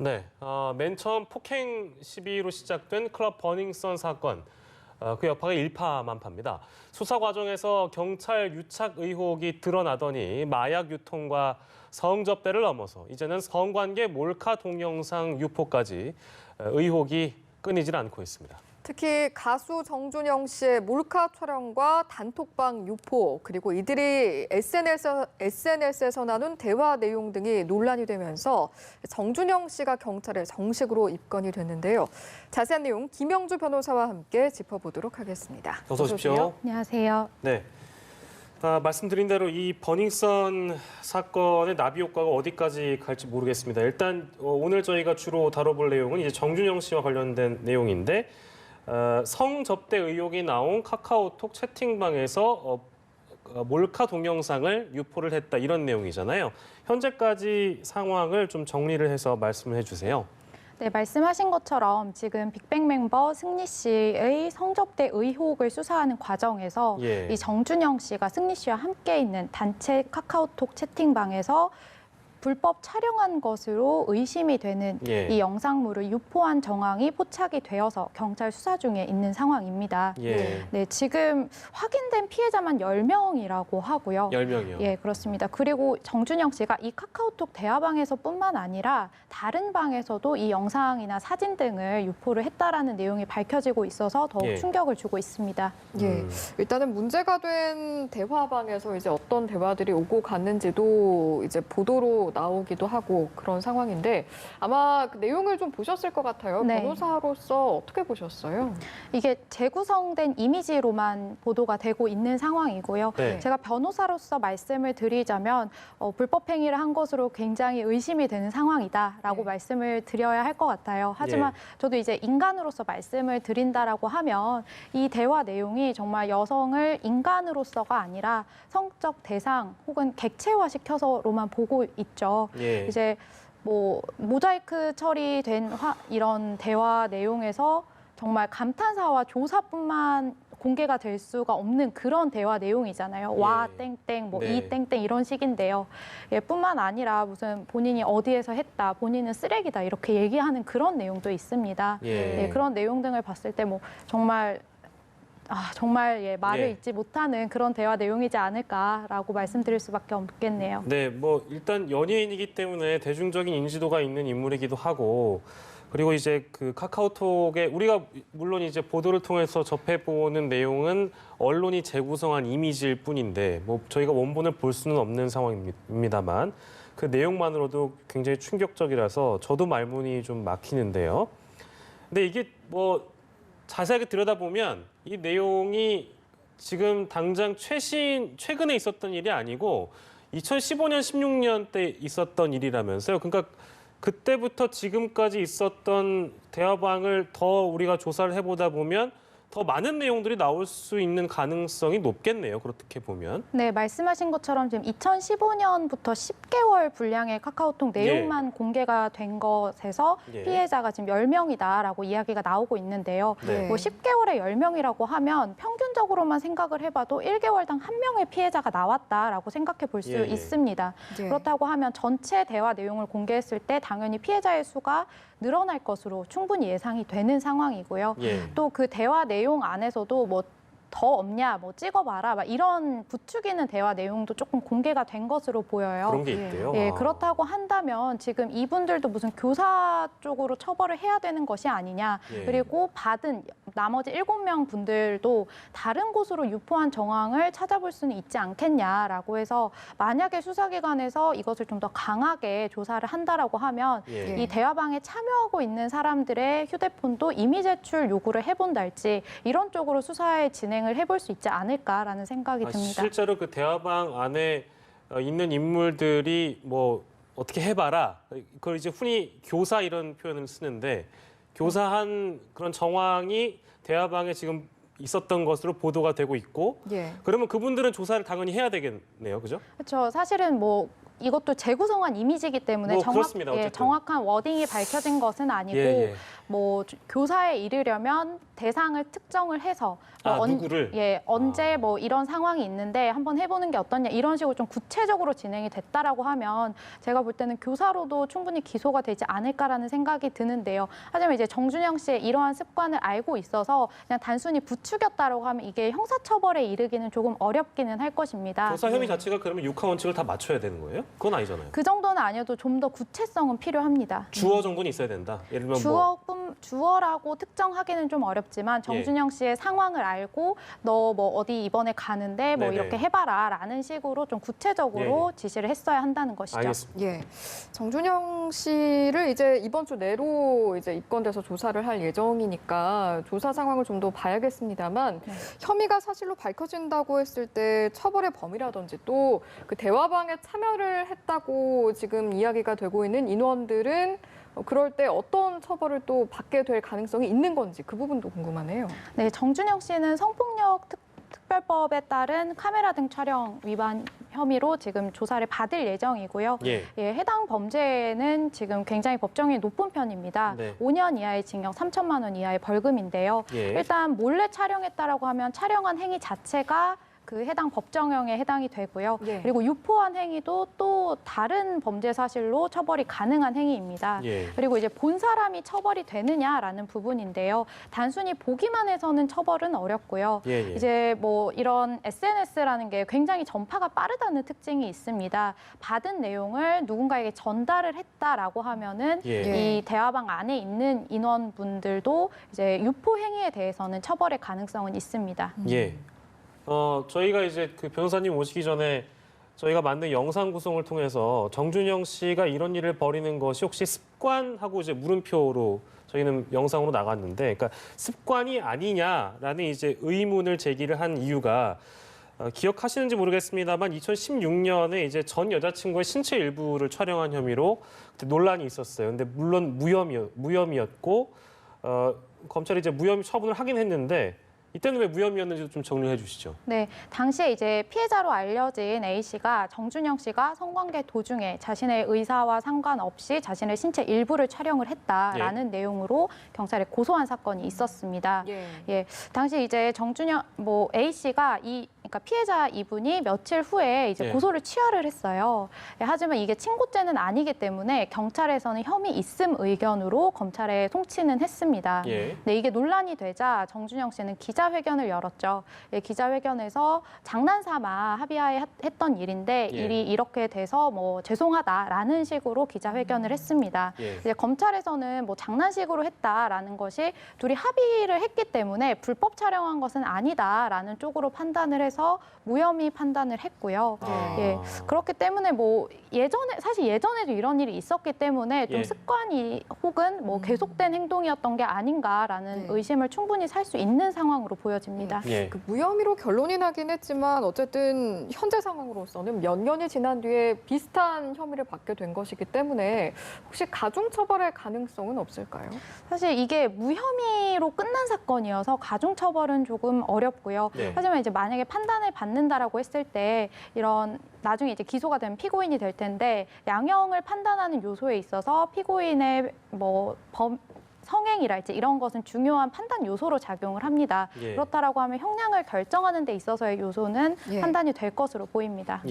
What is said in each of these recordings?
네, 맨 처음 폭행 시비로 시작된 클럽 버닝썬 사건. 그 여파가 일파만파입니다. 수사 과정에서 경찰 유착 의혹이 드러나더니 마약 유통과 성접대를 넘어서 이제는 성관계 몰카 동영상 유포까지 의혹이 끊이질 않고 있습니다. 특히 가수 정준영 씨의 몰카 촬영과 단톡방 유포, 그리고 이들이 SNS에서 나눈 대화 내용 등이 논란이 되면서 정준영 씨가 경찰에 정식으로 입건이 됐는데요. 자세한 내용 김영주 변호사와 함께 짚어보도록 하겠습니다. 어서 오십시오. 안녕하세요. 네. 말씀드린 대로 이 버닝썬 사건의 나비 효과가 어디까지 갈지 모르겠습니다. 일단 오늘 저희가 주로 다뤄볼 내용은 이제 정준영 씨와 관련된 내용인데 성접대 의혹이 나온 카카오톡 채팅방에서 몰카 동영상을 유포를 했다 이런 내용이잖아요. 현재까지 상황을 좀 정리를 해서 말씀을 해주세요. 네, 말씀하신 것처럼 지금 빅뱅 멤버 승리 씨의 성접대 의혹을 수사하는 과정에서 이 정준영 씨가 승리 씨와 함께 있는 단체 카카오톡 채팅방에서 불법 촬영한 것으로 의심이 되는 이 영상물을 유포한 정황이 포착이 되어서 경찰 수사 중에 있는 상황입니다. 네, 지금 확인된 피해자만 10명이라고 하고요. 10명이요? 예, 그렇습니다. 그리고 정준영 씨가 이 카카오톡 대화방에서뿐만 아니라 다른 방에서도 이 영상이나 사진 등을 유포를 했다라는 내용이 밝혀지고 있어서 더욱 충격을 주고 있습니다. 일단은 문제가 된 대화방에서 이제 어떤 대화들이 오고 갔는지도 이제 보도로 나오기도 하고 그런 상황인데 아마 그 내용을 좀 보셨을 것 같아요. 네. 변호사로서 어떻게 보셨어요? 이게 재구성된 이미지로만 보도가 되고 있는 상황이고요. 제가 변호사로서 말씀을 드리자면 불법 행위를 한 것으로 굉장히 의심이 되는 상황이다라고 말씀을 드려야 할 것 같아요. 하지만 저도 이제 인간으로서 말씀을 드린다라고 하면 이 대화 내용이 정말 여성을 인간으로서가 아니라 성적 대상 혹은 객체화시켜서로만 보고 있죠. 이제 뭐 모자이크 처리된 이런 대화 내용에서 정말 감탄사와 조사뿐만 공개가 될 수가 없는 그런 대화 내용이잖아요. 와 땡땡 뭐 이 땡땡 이런 식인데요. 뿐만 아니라 무슨 본인이 어디에서 했다, 본인은 쓰레기다 이렇게 얘기하는 그런 내용도 있습니다. 그런 내용 등을 봤을 때 뭐 정말 말을 잇지 못하는 그런 대화 내용이지 않을까라고 말씀드릴 수밖에 없겠네요. 네, 뭐 일단 연예인이기 때문에 대중적인 인지도가 있는 인물이기도 하고 그리고 이제 그 카카오톡에 우리가 물론 이제 보도를 통해서 접해보는 내용은 언론이 재구성한 이미지일 뿐인데 뭐 저희가 원본을 볼 수는 없는 상황입니다만 그 내용만으로도 굉장히 충격적이라서 저도 말문이 좀 막히는데요. 근데 이게 뭐 자세하게 들여다보면 이 내용이 지금 당장 최근에 있었던 일이 아니고 2015년, 16년 때 있었던 일이라면서요. 그러니까 그때부터 지금까지 있었던 대화방을 더 우리가 조사를 해보다 보면 더 많은 내용들이 나올 수 있는 가능성이 높겠네요. 그렇게 보면. 네, 말씀하신 것처럼 지금 2015년부터 10개월 분량의 카카오톡 내용만 공개가 된 것에서 피해자가 지금 10명이다라고 이야기가 나오고 있는데요. 뭐 10개월에 10명이라고 하면 평균적으로만 생각을 해봐도 1개월당 1명의 피해자가 나왔다라고 생각해 볼 수 있습니다. 그렇다고 하면 전체 대화 내용을 공개했을 때 당연히 피해자의 수가 늘어날 것으로 충분히 예상이 되는 상황이고요. 또 그 대화 내용 안에서도 뭐 더 없냐, 뭐 찍어봐라, 막 이런 부추기는 대화 내용도 조금 공개가 된 것으로 보여요. 그런 게 있대요. 그렇다고 한다면 지금 이분들도 무슨 교사 쪽으로 처벌을 해야 되는 것이 아니냐. 그리고 받은 나머지 7명 분들도 다른 곳으로 유포한 정황을 찾아볼 수는 있지 않겠냐라고 해서 만약에 수사기관에서 이것을 좀 더 강하게 조사를 한다라고 하면 이 대화방에 참여하고 있는 사람들의 휴대폰도 이미 제출 요구를 해본달지 이런 쪽으로 수사에 진행을 해볼 수 있지 않을까라는 생각이 듭니다. 실제로 그 대화방 안에 있는 인물들이 뭐 어떻게 해봐라. 그걸 이제 흔히 교사 이런 표현을 쓰는데 교사한 그런 정황이 대화방에 지금 있었던 것으로 보도가 되고 있고 그러면 그분들은 조사를 당연히 해야 되겠네요. 그죠? 그렇죠. 사실은 뭐 이것도 재구성한 이미지이기 때문에 뭐 그렇습니다, 정확한 워딩이 밝혀진 것은 아니고 뭐 교사에 이르려면 대상을 특정을 해서 뭐 누구를? 언제 뭐 이런 상황이 있는데 한번 해보는 게 어떠냐 이런 식으로 좀 구체적으로 진행이 됐다라고 하면 제가 볼 때는 교사로도 충분히 기소가 되지 않을까라는 생각이 드는데요. 하지만 이제 정준영 씨의 이러한 습관을 알고 있어서 그냥 단순히 부추겼다라고 하면 이게 형사처벌에 이르기는 조금 어렵기는 할 것입니다. 교사 혐의 자체가 그러면 육하 원칙을 다 맞춰야 되는 거예요? 그건 아니잖아요. 그 정도는 아니어도 좀 더 구체성은 필요합니다. 주어 정도는 있어야 된다. 예를 들면 주어라고 특정하기는 좀 어렵지만 정준영 씨의 상황을 알고 너 뭐 어디 이번에 가는데 뭐 네네. 이렇게 해봐라라는 식으로 좀 구체적으로 지시를 했어야 한다는 것이죠. 알겠습니다. 예. 정준영 씨를 이제 이번 주 내로 이제 입건돼서 조사를 할 예정이니까 조사 상황을 좀 더 봐야겠습니다만 혐의가 사실로 밝혀진다고 했을 때 처벌의 범위라든지 또 그 대화방에 참여를 했다고 지금 이야기가 되고 있는 인원들은 그럴 때 어떤 처벌을 또 받게 될 가능성이 있는 건지 그 부분도 궁금하네요. 네, 정준영 씨는 성폭력 특별법에 따른 카메라 등 촬영 위반 혐의로 지금 조사를 받을 예정이고요. 해당 범죄는 지금 굉장히 법정이 높은 편입니다. 5년 이하의 징역 3천만 원 이하의 벌금인데요. 일단 몰래 촬영했다라고 하면 촬영한 행위 자체가 그 해당 법정형에 해당이 되고요. 그리고 유포한 행위도 또 다른 범죄 사실로 처벌이 가능한 행위입니다. 그리고 이제 본 사람이 처벌이 되느냐라는 부분인데요. 단순히 보기만 해서는 처벌은 어렵고요. 이제 뭐 이런 SNS라는 게 굉장히 전파가 빠르다는 특징이 있습니다. 받은 내용을 누군가에게 전달을 했다라고 하면은 이 대화방 안에 있는 인원분들도 이제 유포 행위에 대해서는 처벌의 가능성은 있습니다. 저희가 이제 그 변호사님 오시기 전에 저희가 만든 영상 구성을 통해서 정준영 씨가 이런 일을 벌이는 것이 혹시 습관하고 이제 물음표로 저희는 영상으로 나갔는데, 그러니까 습관이 아니냐라는 이제 의문을 제기를 한 이유가 기억하시는지 모르겠습니다만 2016년에 이제 전 여자친구의 신체 일부를 촬영한 혐의로 그때 논란이 있었어요. 근데 물론 무혐의였고 검찰이 이제 무혐의 처분을 하긴 했는데. 이때는 왜 무혐의였는지도 좀 정리해 주시죠. 네, 당시에 이제 피해자로 알려진 A 씨가 정준영 씨가 성관계 도중에 자신의 의사와 상관없이 자신의 신체 일부를 촬영을 했다라는 내용으로 경찰에 고소한 사건이 있었습니다. 당시 이제 정준영 A 씨가 그러니까 피해자 이분이 며칠 후에 이제 고소를 취하를 했어요. 하지만 이게 친고죄는 아니기 때문에 경찰에서는 혐의 있음 의견으로 검찰에 송치는 했습니다. 근데 이게 논란이 되자 정준영 씨는 기자회견을 열었죠. 기자회견에서 장난삼아 합의하에 했던 일인데 일이 이렇게 돼서 뭐 죄송하다라는 식으로 기자회견을 했습니다. 이제 검찰에서는 뭐 장난식으로 했다라는 것이 둘이 합의를 했기 때문에 불법 촬영한 것은 아니다라는 쪽으로 판단을 해서 무혐의 판단을 했고요. 그렇기 때문에 뭐 사실 예전에도 이런 일이 있었기 때문에 좀 습관이 혹은 뭐 계속된 행동이었던 게 아닌가라는 의심을 충분히 살 수 있는 상황으로 보여집니다. 그 무혐의로 결론이 나긴 했지만 어쨌든 현재 상황으로서는 몇 년이 지난 뒤에 비슷한 혐의를 받게 된 것이기 때문에 혹시 가중처벌의 가능성은 없을까요? 사실 이게 무혐의로 끝난 사건이어서 가중처벌은 조금 어렵고요. 하지만 이제 만약에 판단을 받는다라고 했을 때 이런 나중에 이제 기소가 되면 피고인이 될 텐데 양형을 판단하는 요소에 있어서 피고인의 성행이랄지 이런 것은 중요한 판단 요소로 작용을 합니다. 그렇다라고 하면 형량을 결정하는 데 있어서의 요소는 판단이 될 것으로 보입니다.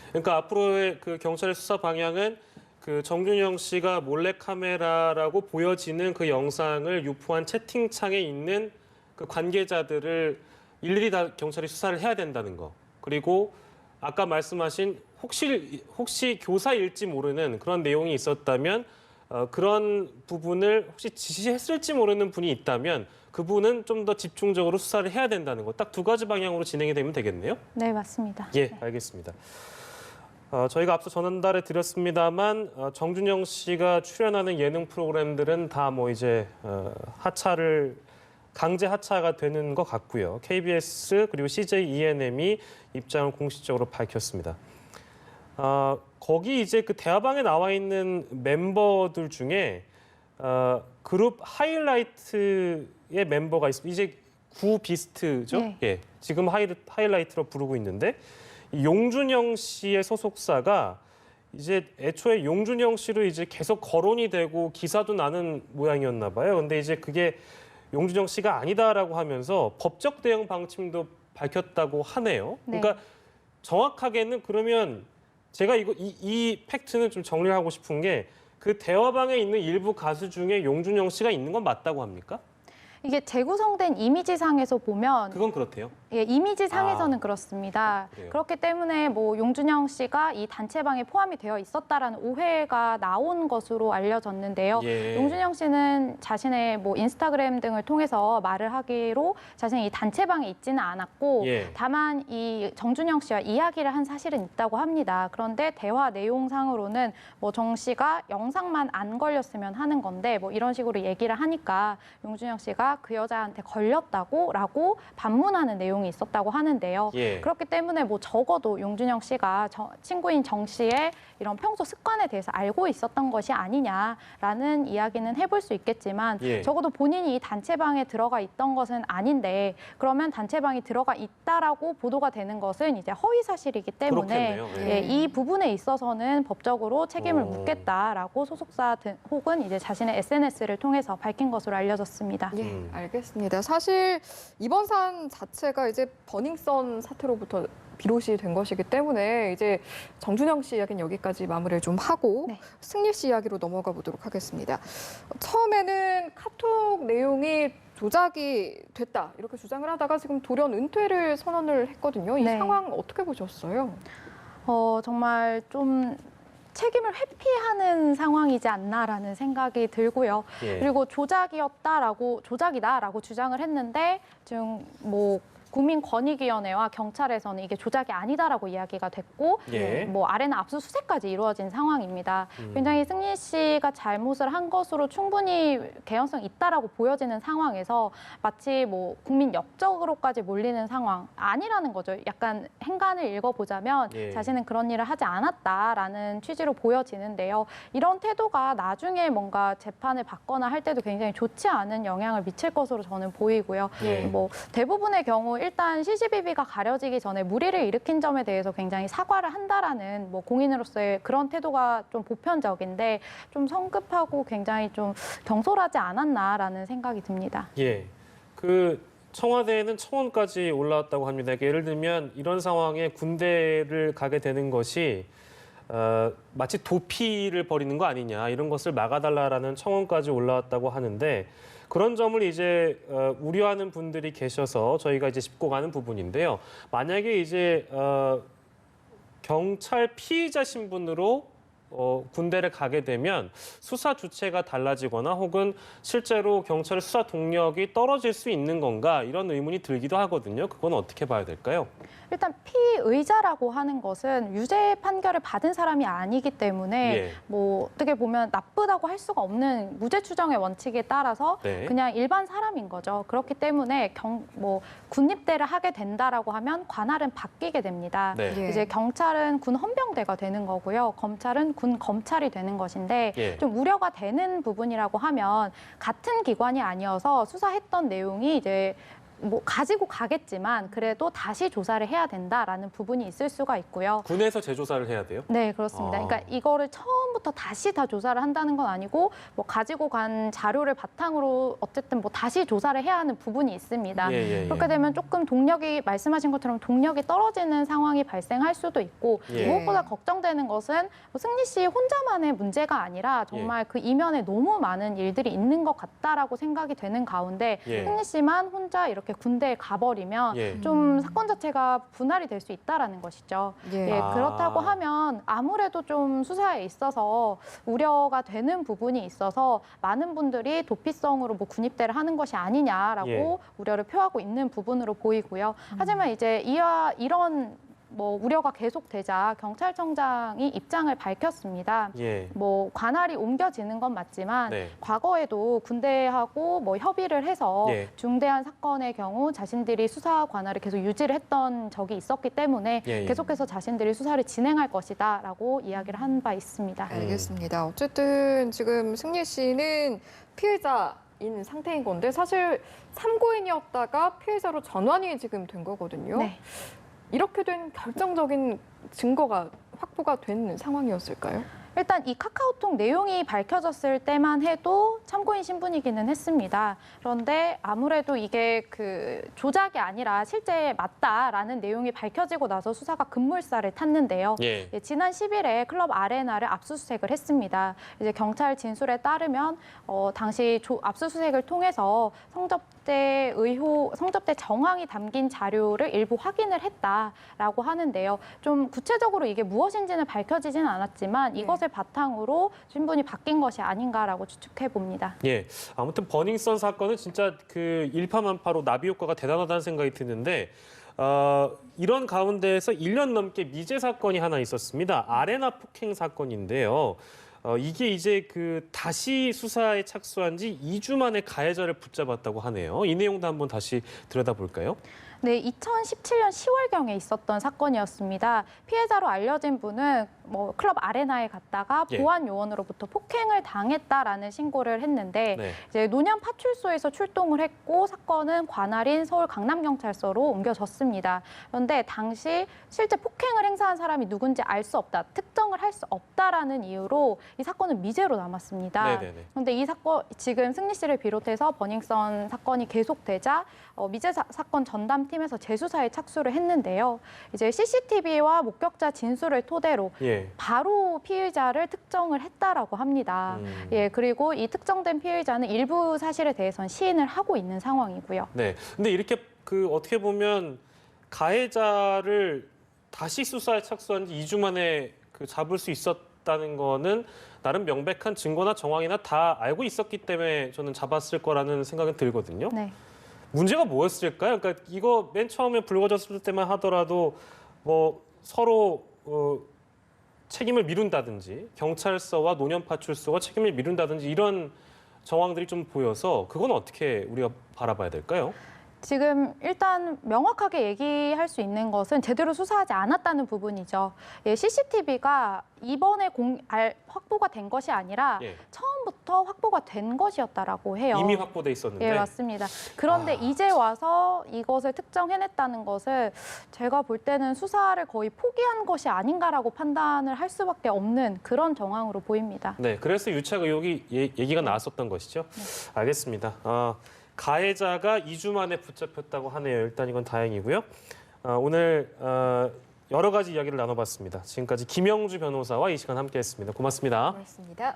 그러니까 앞으로의 그 경찰의 수사 방향은 그 정준영 씨가 몰래카메라라고 보여지는 그 영상을 유포한 채팅창에 있는 그 관계자들을 일일이 다 경찰이 수사를 해야 된다는 거. 그리고 아까 말씀하신 혹시 교사일지 모르는 그런 내용이 있었다면 그런 부분을 혹시 지시했을지 모르는 분이 있다면 그분은 좀 더 집중적으로 수사를 해야 된다는 거. 딱 두 가지 방향으로 진행이 되면 되겠네요. 네, 맞습니다. 알겠습니다. 저희가 앞서 전달해 드렸습니다만 정준영 씨가 출연하는 예능 프로그램들은 다 뭐 이제 강제 하차가 되는 것 같고요. KBS 그리고 CJ ENM이 입장을 공식적으로 밝혔습니다. 거기 이제 그 대화방에 나와 있는 멤버들 중에 그룹 하이라이트의 멤버가 있습니다. 이제 구 비스트죠. 지금 하이라이트로 부르고 있는데 용준영 씨의 소속사가 이제 애초에 용준영 씨로 이제 계속 거론이 되고 기사도 나는 모양이었나 봐요. 근데 이제 그게 용준영 씨가 아니다라고 하면서 법적 대응 방침도 밝혔다고 하네요. 네. 그러니까 정확하게는 그러면 제가 이 팩트는 좀 정리를 하고 싶은 게 그 대화방에 있는 일부 가수 중에 용준영 씨가 있는 건 맞다고 합니까? 이게 재구성된 이미지상에서 보면 그건 그렇대요. 예, 이미지상에서는 그렇습니다. 그래요. 그렇기 때문에 뭐 용준영 씨가 이 단체방에 포함이 되어 있었다라는 오해가 나온 것으로 알려졌는데요. 예. 용준영 씨는 자신의 뭐 인스타그램 등을 통해서 말을 하기로 자신이 이 단체방에 있지는 않았고 예. 다만 이 정준영 씨와 이야기를 한 사실은 있다고 합니다. 그런데 대화 내용상으로는 뭐 정 씨가 영상만 안 걸렸으면 하는 건데 뭐 이런 식으로 얘기를 하니까 용준영 씨가 그 여자한테 걸렸다고라고 반문하는 내용이 있었다고 하는데요. 예. 그렇기 때문에 뭐 적어도 용준영 씨가 친구인 정 씨의 이런 평소 습관에 대해서 알고 있었던 것이 아니냐라는 이야기는 해볼 수 있겠지만 예. 적어도 본인이 이 단체방에 들어가 있던 것은 아닌데 그러면 단체방에 들어가 있다라고 보도가 되는 것은 이제 허위 사실이기 때문에 그렇겠네요. 예, 이 부분에 있어서는 법적으로 책임을 오. 묻겠다라고 소속사 등 혹은 이제 자신의 SNS를 통해서 밝힌 것으로 알려졌습니다. 예, 알겠습니다. 사실 이번 사안 자체가 이제 버닝썬 사태로부터 비롯이 된 것이기 때문에 이제 정준영 씨 이야기는 여기까지 마무리를 좀 하고 네. 승리 씨 이야기로 넘어가 보도록 하겠습니다. 처음에는 카톡 내용이 조작이 됐다 이렇게 주장을 하다가 지금 돌연 은퇴를 선언을 했거든요. 이 네. 상황 어떻게 보셨어요? 정말 좀 책임을 회피하는 상황이지 않나라는 생각이 들고요. 예. 그리고 조작이다라고 주장을 했는데 지금 뭐 국민권익위원회와 경찰에서는 이게 조작이 아니다라고 이야기가 됐고 예. 뭐 아래는 압수수색까지 이루어진 상황입니다. 굉장히 승리 씨가 잘못을 한 것으로 충분히 개연성 있다라고 보여지는 상황에서 마치 뭐 국민 역적으로까지 몰리는 상황 아니라는 거죠. 약간 행간을 읽어보자면 예. 자신은 그런 일을 하지 않았다라는 취지로 보여지는데요. 이런 태도가 나중에 뭔가 재판을 받거나 할 때도 굉장히 좋지 않은 영향을 미칠 것으로 저는 보이고요. 예. 뭐 대부분의 경우 일단 시시비비가 가려지기 전에 무리를 일으킨 점에 대해서 굉장히 사과를 한다라는 뭐 공인으로서의 그런 태도가 좀 보편적인데 좀 성급하고 굉장히 좀 경솔하지 않았나라는 생각이 듭니다. 예. 그 청와대에는 청원까지 올라왔다고 합니다. 예를 들면 이런 상황에 군대를 가게 되는 것이 마치 도피를 벌이는 거 아니냐 이런 것을 막아달라라는 청원까지 올라왔다고 하는데 그런 점을 이제 우려하는 분들이 계셔서 저희가 이제 짚고 가는 부분인데요. 만약에 이제 경찰 피의자 신분으로 군대를 가게 되면 수사 주체가 달라지거나 혹은 실제로 경찰의 수사 동력이 떨어질 수 있는 건가 이런 의문이 들기도 하거든요. 그건 어떻게 봐야 될까요? 일단 피의자라고 하는 것은 유죄 판결을 받은 사람이 아니기 때문에 예. 뭐 어떻게 보면 나쁘다고 할 수가 없는 무죄 추정의 원칙에 따라서 네. 그냥 일반 사람인 거죠. 그렇기 때문에 뭐 군입대를 하게 된다라고 하면 관할은 바뀌게 됩니다. 네. 예. 이제 경찰은 군 헌병대가 되는 거고요. 검찰은 군 검찰이 되는 것인데 예. 좀 우려가 되는 부분이라고 하면 같은 기관이 아니어서 수사했던 내용이 이제 뭐 가지고 가겠지만 그래도 다시 조사를 해야 된다라는 부분이 있을 수가 있고요. 군에서 재조사를 해야 돼요? 네, 그렇습니다. 아. 그러니까 이거를 처음부터 다시 다 조사를 한다는 건 아니고 뭐 가지고 간 자료를 바탕으로 어쨌든 뭐 다시 조사를 해야 하는 부분이 있습니다. 예. 그렇게 되면 조금 동력이 말씀하신 것처럼 동력이 떨어지는 상황이 발생할 수도 있고 예. 무엇보다 걱정되는 것은 뭐 승리 씨 혼자만의 문제가 아니라 정말 그 이면에 너무 많은 일들이 있는 것 같다라고 생각이 되는 가운데 예. 승리 씨만 혼자 이렇게 군대에 가버리면 예. 좀 사건 자체가 분할이 될 수 있다라는 것이죠. 예. 예, 아. 그렇다고 하면 아무래도 좀 수사에 있어서 우려가 되는 부분이 있어서 많은 분들이 도피성으로 뭐 군입대를 하는 것이 아니냐라고 예. 우려를 표하고 있는 부분으로 보이고요. 하지만 이제 이런 뭐 우려가 계속되자 경찰청장이 입장을 밝혔습니다. 예. 뭐 관할이 옮겨지는 건 맞지만 네. 과거에도 군대하고 뭐 협의를 해서 예. 중대한 사건의 경우 자신들이 수사 관할을 계속 유지를 했던 적이 있었기 때문에 예. 계속해서 자신들이 수사를 진행할 것이다라고 이야기를 한 바 있습니다. 알겠습니다. 어쨌든 지금 승리 씨는 피해자인 상태인 건데 사실 참고인이었다가 피해자로 전환이 지금 된 거거든요. 네. 이렇게 된 결정적인 증거가 확보가 된 상황이었을까요? 일단 이 카카오톡 내용이 밝혀졌을 때만 해도 참고인 신분이기는 했습니다. 그런데 아무래도 이게 그 조작이 아니라 실제 맞다라는 내용이 밝혀지고 나서 수사가 급물살을 탔는데요. 예. 지난 10일에 클럽 아레나를 압수수색을 했습니다. 이제 경찰 진술에 따르면 당시 압수수색을 통해서 성접대 정황이 담긴 자료를 일부 확인을 했다라고 하는데요. 좀 구체적으로 이게 무엇인지는 밝혀지지는 않았지만 이것을 바탕으로 신분이 바뀐 것이 아닌가라고 추측해 봅니다. 예. 아무튼 버닝썬 사건은 진짜 그 일파만파로 나비 효과가 대단하다는 생각이 드는데 이런 가운데에서 1년 넘게 미제 사건이 하나 있었습니다. 아레나 폭행 사건인데요. 이게 이제 그 다시 수사에 착수한 지 2주 만에 가해자를 붙잡았다고 하네요. 이 내용도 한번 다시 들여다볼까요? 네, 2017년 10월경에 있었던 사건이었습니다. 피해자로 알려진 분은 클럽 아레나에 갔다가 예. 보안 요원으로부터 폭행을 당했다라는 신고를 했는데 네. 이제 노년 파출소에서 출동을 했고 사건은 관할인 서울 강남경찰서로 옮겨졌습니다. 그런데 당시 실제 폭행을 행사한 사람이 누군지 알 수 없다, 특정을 할 수 없다라는 이유로 이 사건은 미제로 남았습니다. 네네네. 그런데 이 사건 지금 승리 씨를 비롯해서 버닝썬 사건이 계속되자 미제 사건 전담팀에서 재수사에 착수를 했는데요. 이제 CCTV와 목격자 진술을 토대로 예. 바로 피의자를 특정을 했다라고 합니다. 예, 그리고 이 특정된 피의자는 일부 사실에 대해서는 시인을 하고 있는 상황이고요. 네. 근데 이렇게 그 어떻게 보면 가해자를 다시 수사에 착수한 지 2주 만에 그 잡을 수 있었다는 거는 나름 명백한 증거나 정황이나 다 알고 있었기 때문에 저는 잡았을 거라는 생각은 들거든요. 네. 문제가 뭐였을까요? 그러니까 이거 맨 처음에 불거졌을 때만 하더라도 뭐 서로 책임을 미룬다든지 경찰서와 노년파출소가 책임을 미룬다든지 이런 정황들이 좀 보여서 그건 어떻게 우리가 바라봐야 될까요? 지금 일단 명확하게 얘기할 수 있는 것은 제대로 수사하지 않았다는 부분이죠. 예, CCTV가 이번에 확보가 된 것이 아니라 예. 처음부터 확보가 된 것이었다라고 해요. 이미 확보돼 있었는데. 예, 맞습니다. 그런데 이제 와서 이것을 특정해냈다는 것을 제가 볼 때는 수사를 거의 포기한 것이 아닌가라고 판단을 할 수밖에 없는 그런 정황으로 보입니다. 네, 그래서 유착 의혹이 얘기가 나왔었던 것이죠. 네. 알겠습니다. 가해자가 2주 만에 붙잡혔다고 하네요. 일단 이건 다행이고요. 오늘 여러 가지 이야기를 나눠봤습니다. 지금까지 김영주 변호사와 이 시간 함께했습니다. 고맙습니다. 고맙습니다.